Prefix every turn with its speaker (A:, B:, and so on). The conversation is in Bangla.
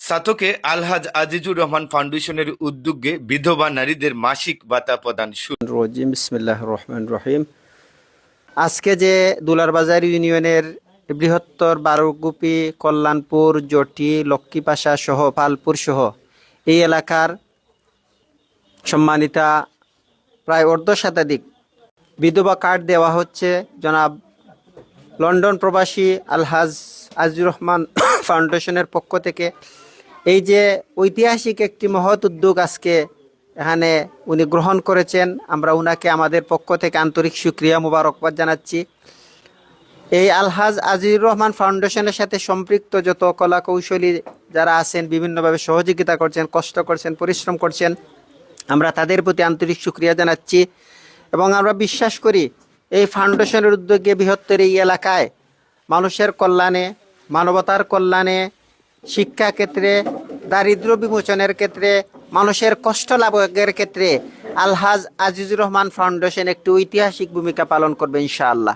A: সাতকে আলহাজ আজিজুর রহমান ফাউন্ডেশনের উদ্যোগে বিধবা নারীদের মাসিক ভাতা প্রদান শুরু।
B: রজিম বিসমিল্লাহ রহমান রহিম। আজকে যে দুলারবাজার ইউনিয়নের বৃহত্তর বারোগুপি, কল্যাণপুর, জটি, লক্ষ্মীপাশা সহ পালপুর সহ এই এলাকার সম্মানিতা প্রায় অর্ধশতাধিক বিধবা কার্ড দেওয়া হচ্ছে জনাব লন্ডন প্রবাসী আলহাজ আজিজুর রহমান ফাউন্ডেশনের পক্ষ থেকে। এই যে ঐতিহাসিক একটি মহৎ উদ্যোগ আজকে এখানে উনি গ্রহণ করেছেন, আমরা উনাকে আমাদের পক্ষ থেকে আন্তরিক শুকরিয়া মুবারকবাদ জানাচ্ছি। এই আলহাজ আজিজুর রহমান ফাউন্ডেশনের সাথে সম্পৃক্ত যত কলা কৌশলী যারা আছেন, বিভিন্নভাবে সহযোগিতা করছেন, কষ্ট করছেন, পরিশ্রম করছেন, আমরা তাদের প্রতি আন্তরিক শুকরিয়া জানাচ্ছি। এবং আমরা বিশ্বাস করি এই ফাউন্ডেশনের উদ্যোগে বৃহত্তর এই এলাকায় মানুষের কল্যাণে, মানবতার কল্যাণে, শিক্ষা ক্ষেত্রে, দারিদ্র্য বিমোচনের ক্ষেত্রে, মানুষের কষ্ট লাভের ক্ষেত্রে আলহাজ আজিজুর রহমান ফাউন্ডেশন একটি ঐতিহাসিক ভূমিকা পালন করবে ইনশাআল্লাহ।